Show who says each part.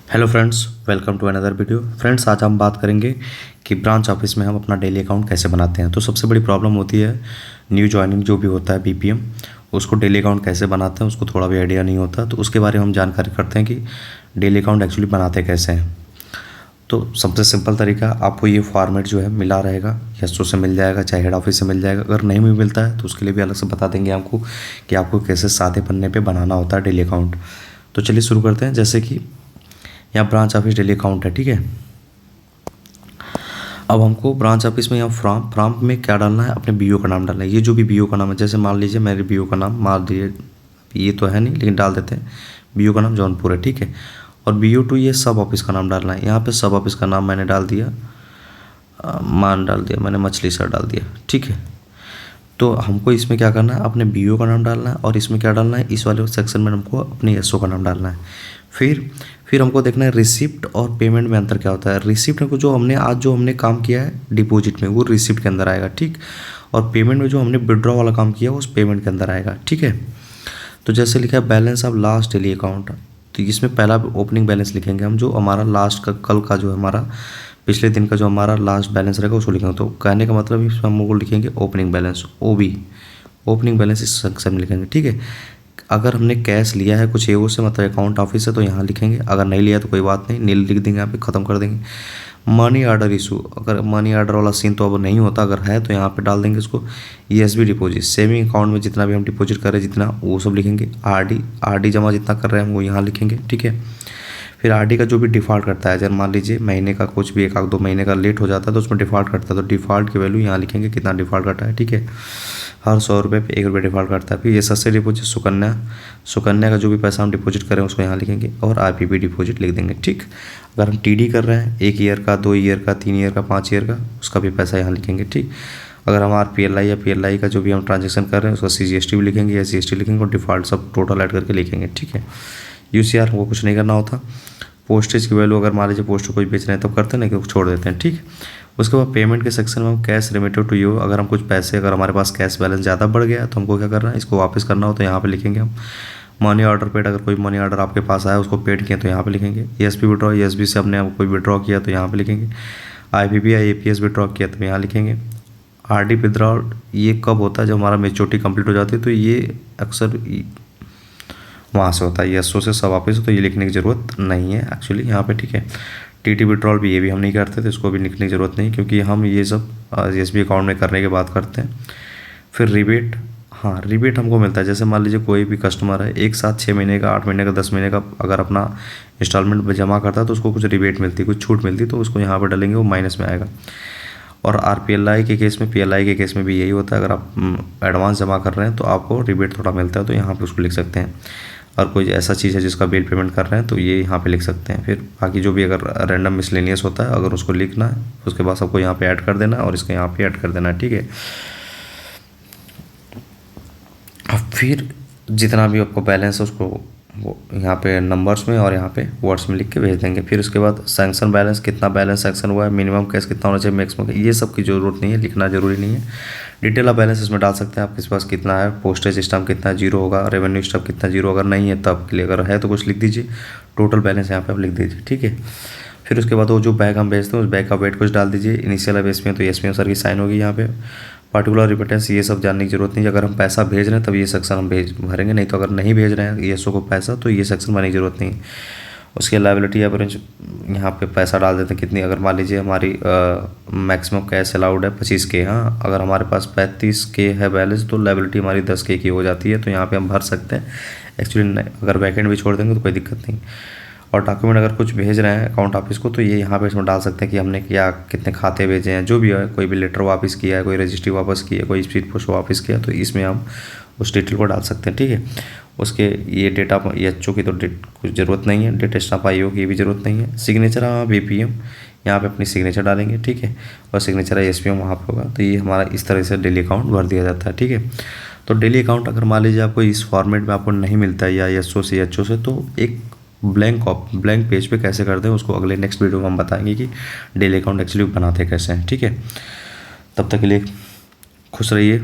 Speaker 1: Hello friends, welcome to another video. Friends, आज हम बात करेंगे कि ब्रांच ऑफिस में हम अपना डेली अकाउंट कैसे बनाते हैं। तो सबसे बड़ी प्रॉब्लम होती है न्यू ज्वाइनिंग जो भी होता है बीपीएम, उसको डेली अकाउंट कैसे बनाते हैं उसको थोड़ा भी आइडिया नहीं होता। तो उसके बारे में हम जानकारी करते हैं कि डेली अकाउंट एक्चुअली बनाते कैसे हैं। तो सबसे सिंपल तरीका, आपको ये फॉर्मेट जो है मिला रहेगा, एसओ से मिल जाएगा, चाहे हेड ऑफिस से मिल जाएगा। अगर नहीं भी मिलता है तो उसके लिए भी अलग से बता देंगे आपको कि आपको कैसे सादे पन्ने पे बनाना होता है डेली अकाउंट। तो चलिए शुरू करते हैं। जैसे कि यहाँ ब्रांच ऑफिस डेली अकाउंट है, ठीक है। अब हमको ब्रांच ऑफिस में यहाँ फ्रॉम में क्या डालना है, अपने बीओ का नाम डालना है। ये जो भी बीओ का नाम है, जैसे मान लीजिए मेरे बीओ का नाम, मान लीजिए ये तो है नहीं लेकिन डाल देते हैं, बीओ का नाम जौनपुर है, ठीक है। और बीओ टू ये सब ऑफिस का नाम डालना है। यहाँ पे सब ऑफिस का नाम मैंने डाल दिया, मान डाल दिया मैंने, मछली सर डाल दिया, ठीक है। तो हमको इसमें क्या करना है, अपने बीओ का नाम डालना है, और इसमें क्या डालना है, इस वाले सेक्शन में हमको अपने एसओ का नाम डालना है। फिर हमको देखना है रिसिप्ट और पेमेंट में अंतर क्या होता है। रिसिप्ट को जो हमने काम किया है डिपॉजिट में, वो रिसिप्ट के अंदर आएगा, ठीक। और पेमेंट में जो हमने विड्रॉ वाला काम किया उस पेमेंट के अंदर आएगा, ठीक है। तो जैसे लिखा है balance of last daily account, तो इसमें पहला ओपनिंग बैलेंस लिखेंगे हम, जो हमारा लास्ट का कल का जो हमारा पिछले दिन का जो हमारा लास्ट बैलेंस रहेगा उसको लिखेंगे। तो कहने का मतलब इसमें हम लोग लिखेंगे ओपनिंग बैलेंस, ओबी, ओपनिंग बैलेंस इस सेक्शन में लिखेंगे, ठीक है। अगर हमने कैश लिया है कुछ एओ से, मतलब अकाउंट ऑफिस है, तो यहाँ लिखेंगे। अगर नहीं लिया तो कोई बात नहीं, नील लिख देंगे, यहाँ पे ख़त्म कर देंगे। मनी ऑर्डर इशू, अगर मनी ऑर्डर वाला सीन तो अब नहीं होता, अगर है तो यहाँ पे डाल देंगे इसको। ईएसबी डिपॉजिट, सेविंग अकाउंट में जितना भी हम डिपॉजिट कर रहे हैं जितना, वो सब लिखेंगे। आरडी जमा जितना कर रहे हैं हम वो यहाँ लिखेंगे, ठीक है। फिर आरडी का जो भी डिफ़ॉल्ट करता है, जब मान लीजिए महीने का कुछ भी 1-2 महीने का लेट हो जाता है तो उसमें डिफ़ॉल्ट करता है, तो डिफ़ॉल्ट की वैल्यू यहाँ लिखेंगे कितना डिफ़ॉल्ट करता है, ठीक है। हर 100 रुपये पे 1 रुपये डिफ़ॉल्ट करता है। फिर ये सस्ते डिपॉजिट सुकन्या का जो भी पैसा हम डिपॉजिट करें उसको यहाँ लिखेंगे, और आईपीपी डिपॉजिट लिख देंगे, ठीक। अगर हम टीडी कर रहे हैं 1 ईयर का, 2 ईयर का, 3 ईयर का, 5 ईयर का, उसका भी पैसा यहाँ लिखेंगे, ठीक। अगर हम आरपीएलआई या पीएलआई का जो भी हम ट्रांजेक्शन कर रहे हैं उसका सीजीएसटी भी लिखेंगे या सीएसटी लिखेंगे, और डिफ़ॉल्ट सब टोटल ऐड करके लिखेंगे, ठीक है। यूसीआर वो कुछ नहीं करना होता। पोस्टेज की वैल्यू, अगर मान लीजिए पोस्ट कोई बेच रहे हैं तब करते हैं, नहीं कि छोड़ देते हैं, ठीक। उसके बाद पेमेंट के सेक्शन में हम कैश रिमिटेड टू यू, अगर हम कुछ पैसे, अगर हमारे पास कैश बैलेंस ज़्यादा बढ़ गया तो हमको क्या करना है, इसको वापस करना हो तो यहाँ पे लिखेंगे हम। मनी ऑर्डर पेड, अगर कोई मनी ऑर्डर आपके पास आया उसको पेड किया तो यहाँ पे लिखेंगे। ईएसपी विड्रॉ, ईएसबी से हमने कोई विड्रॉ किया तो यहाँ पे लिखेंगे। आईपीपी या एपीएस विड्रॉ किया तो यहाँ लिखेंगे। आरडी विड्रॉल ये कब होता है, जब हमारा मेच्योरिटी कंप्लीट हो जाती है, तो ये अक्सर वहाँ से होता है। एसओ से सब वापस, तो ये लिखने की ज़रूरत नहीं है एक्चुअली यहाँ पे, ठीक है। टीटी विड्रॉल भी ये भी हम नहीं करते, तो इसको भी लिखने की ज़रूरत नहीं, क्योंकि हम ये सब एसबी अकाउंट में करने के बाद करते हैं। फिर रिबेट, हाँ रिबेट हमको मिलता है, जैसे मान लीजिए कोई भी कस्टमर है एक साथ 6 महीने का, 8 महीने का, 10 महीने का अगर अपना इंस्टॉलमेंट जमा करता है तो उसको कुछ रिबेट मिलती है, कुछ छूट मिलती है, तो उसको यहाँ पर डालेंगे, वो माइनस में आएगा। और आरपीएलआई के केस में, पीएलआई के केस में भी यही होता है, अगर आप एडवांस जमा कर रहे हैं तो आपको रिबेट थोड़ा मिलता है, तो यहाँ पर उसको लिख सकते हैं। और कोई ऐसा चीज़ है जिसका बिल पेमेंट कर रहे हैं तो ये यहाँ पे लिख सकते हैं। फिर बाकी जो भी अगर रैंडम मिसलेनियस होता है अगर उसको लिखना है उसके बाद सबको यहाँ पे ऐड कर देना है, और इसको यहाँ पे ऐड कर देना है, ठीक है। अब फिर जितना भी आपको बैलेंस है उसको वो यहाँ पे नंबर्स में और यहाँ पे वर्ड्स में लिख के भेज देंगे। फिर उसके बाद सैंक्शन बैलेंस, कितना बैलेंस सैंक्शन हुआ है, मिनिमम कैश कितना होना चाहिए, मैक्सिमम, ये सब की ज़रूरत नहीं है, लिखना ज़रूरी नहीं है। डिटेल ऑफ बैलेंस इसमें डाल सकते हैं, आपके पास कितना है, पोस्टेज स्टैम्प कितना जीरो होगा, रेवेन्यू स्टैम्प कितना जीरो, अगर नहीं है तब के लिए, अगर है तो कुछ लिख दीजिए, टोटल बैलेंस यहाँ पे आप लिख दीजिए, ठीक है। फिर उसके बाद वो जो बैग हम भेजते हैं उस बैग का वेट कुछ डाल दीजिए। इनिशियल अब एसपीएम तो एसपीएम सर की साइन होगी यहाँ पे। पार्टिकुलर रिमिटेंस ये सब जानने की जरूरत नहीं है, अगर हम पैसा भेज रहे हैं तब ये सेक्शन हम भरेंगे, नहीं तो अगर नहीं भेज रहे हैं ईएसओ को पैसा तो ये सेक्शन भरने की जरूरत नहीं है। उसके लायबिलिटी एवरेज यहाँ पे पैसा डाल देते हैं कितनी, अगर मान लीजिए हमारी मैक्सिमम कैश अलाउड है 25K, हाँ अगर हमारे पास 35K है बैलेंस तो लायबिलिटी हमारी 10K की हो जाती है, तो यहाँ पे हम भर सकते हैं एक्चुअली। अगर वैकेंट भी छोड़ देंगे तो कोई दिक्कत नहीं। और डॉक्यूमेंट अगर कुछ भेज रहे हैं अकाउंट ऑफिस को तो ये यहाँ पे इसमें डाल सकते हैं कि हमने क्या कितने खाते भेजे हैं, जो भी है, कोई भी लेटर वापस किया है, कोई रजिस्ट्री वापस की है, कोई स्पीड पोस्ट वापस किया, तो इसमें हम उस डिटेल को डाल सकते हैं, ठीक है। उसके ये डेटा एचओ की तो कुछ ज़रूरत नहीं है, डेटा स्टाफ आईओ की भी ज़रूरत नहीं है। सिग्नेचर हाँ बीपीएम, यहाँ पे अपनी सिग्नेचर डालेंगे, ठीक है। और सिग्नेचर एसपीएम वहाँ पे होगा, तो ये हमारा इस तरह से डेली अकाउंट भर दिया जाता है, ठीक है। तो डेली अकाउंट अगर मान लीजिए आपको इस फॉर्मेट में आपको नहीं मिलता है या एसओ से एचओ से, तो एक ब्लैंक पेज पे कैसे करते हैं उसको अगले नेक्स्ट वीडियो में हम बताएंगे कि डेली अकाउंट एक्चुअली बनाते कैसे हैं, ठीक है। तब तक के लिए खुश रहिए।